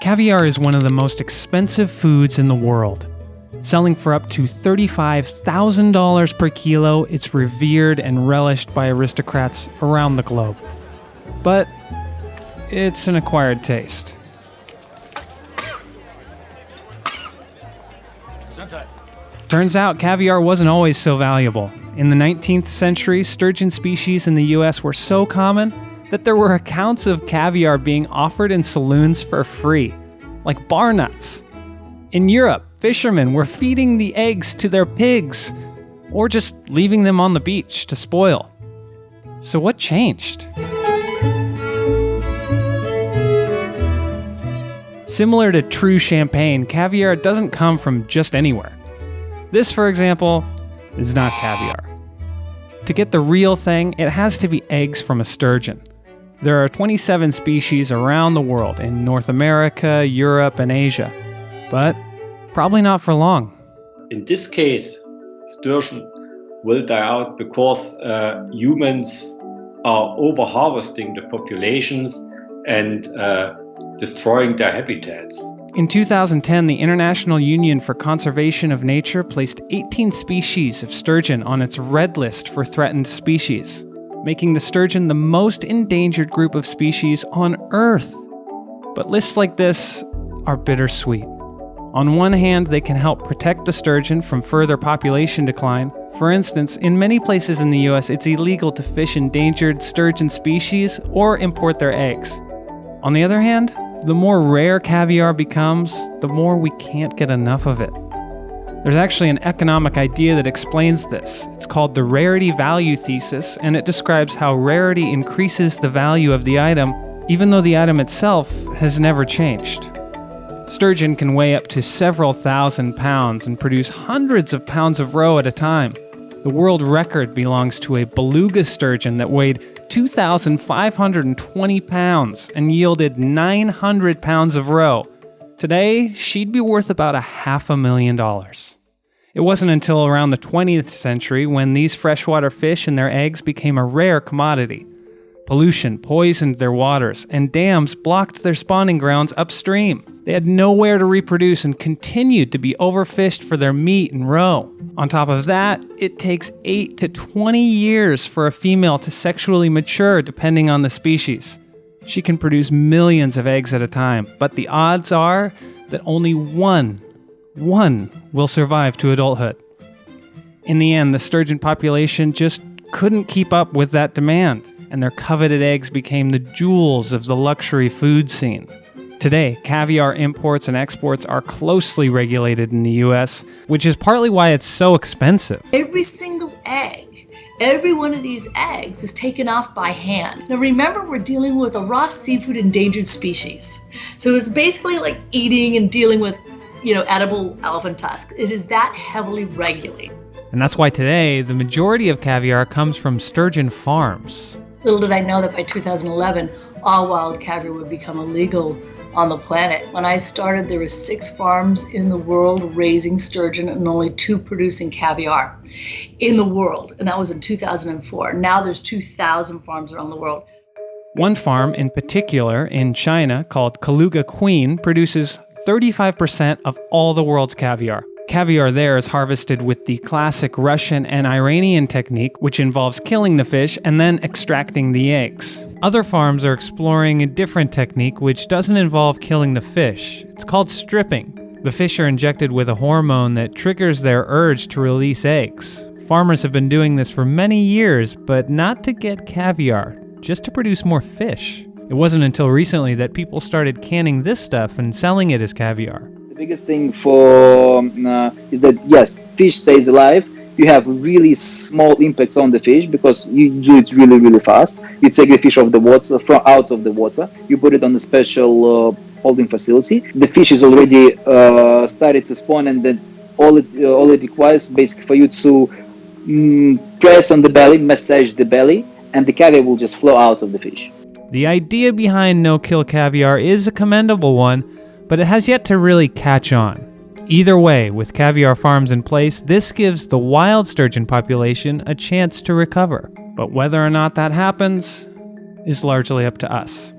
Caviar is one of the most expensive foods in the world. Selling for up to $35,000 per kilo, it's revered and relished by aristocrats around the globe. But it's an acquired taste. Turns out caviar wasn't always so valuable. In the 19th century, sturgeon species in the US were so common that there were accounts of caviar being offered in saloons for free, like bar nuts. In Europe, fishermen were feeding the eggs to their pigs, or just leaving them on the beach to spoil. So what changed? Similar to true champagne, caviar doesn't come from just anywhere. This, for example, is not caviar. To get the real thing, it has to be eggs from a sturgeon. There are 27 species around the world in North America, Europe, and Asia. But probably not for long. In this case, sturgeon will die out because humans are over-harvesting the populations and destroying their habitats. In 2010, the International Union for Conservation of Nature placed 18 species of sturgeon on its red list for threatened species, making the sturgeon the most endangered group of species on Earth. But lists like this are bittersweet. On one hand, they can help protect the sturgeon from further population decline. For instance, in many places in the US, it's illegal to fish endangered sturgeon species or import their eggs. On the other hand, the more rare caviar becomes, the more we can't get enough of it. There's actually an economic idea that explains this. It's called the rarity value thesis, and it describes how rarity increases the value of the item, even though the item itself has never changed. Sturgeon can weigh up to several thousand pounds and produce hundreds of pounds of roe at a time. The world record belongs to a beluga sturgeon that weighed 2,520 pounds and yielded 900 pounds of roe. Today, she'd be worth about $500,000. It wasn't until around the 20th century when these freshwater fish and their eggs became a rare commodity. Pollution poisoned their waters, and dams blocked their spawning grounds upstream. They had nowhere to reproduce and continued to be overfished for their meat and roe. On top of that, it takes 8 to 20 years for a female to sexually mature, depending on the species. She can produce millions of eggs at a time, but the odds are that only one will survive to adulthood. In the end, the sturgeon population just couldn't keep up with that demand, and their coveted eggs became the jewels of the luxury food scene. Today, caviar imports and exports are closely regulated in the US, which is partly why it's so expensive. Every single egg, every one of these eggs is taken off by hand. Now remember, we're dealing with a raw seafood endangered species. So it's basically like eating and dealing with, edible elephant tusks. It is that heavily regulated. And that's why today, the majority of caviar comes from sturgeon farms. Little did I know that by 2011, all wild caviar would become illegal on the planet. When I started, there were 6 farms in the world raising sturgeon and only 2 producing caviar in the world. And that was in 2004. Now there's 2,000 farms around the world. One farm in particular in China called Kaluga Queen produces 35% of all the world's caviar. Caviar there is harvested with the classic Russian and Iranian technique, which involves killing the fish and then extracting the eggs. Other farms are exploring a different technique which doesn't involve killing the fish. It's called stripping. The fish are injected with a hormone that triggers their urge to release eggs. Farmers have been doing this for many years, but not to get caviar, just to produce more fish. It wasn't until recently that people started canning this stuff and selling it as caviar. The biggest thing is that, yes, fish stays alive. You have really small impacts on the fish because you do it really, really fast. You take the fish off the water, out of the water. You put it on a special holding facility. The fish is already started to spawn, and then all it requires basically for you to press on the belly, massage the belly, and the caviar will just flow out of the fish. The idea behind no-kill caviar is a commendable one, but it has yet to really catch on. Either way, with caviar farms in place, this gives the wild sturgeon population a chance to recover. But whether or not that happens is largely up to us.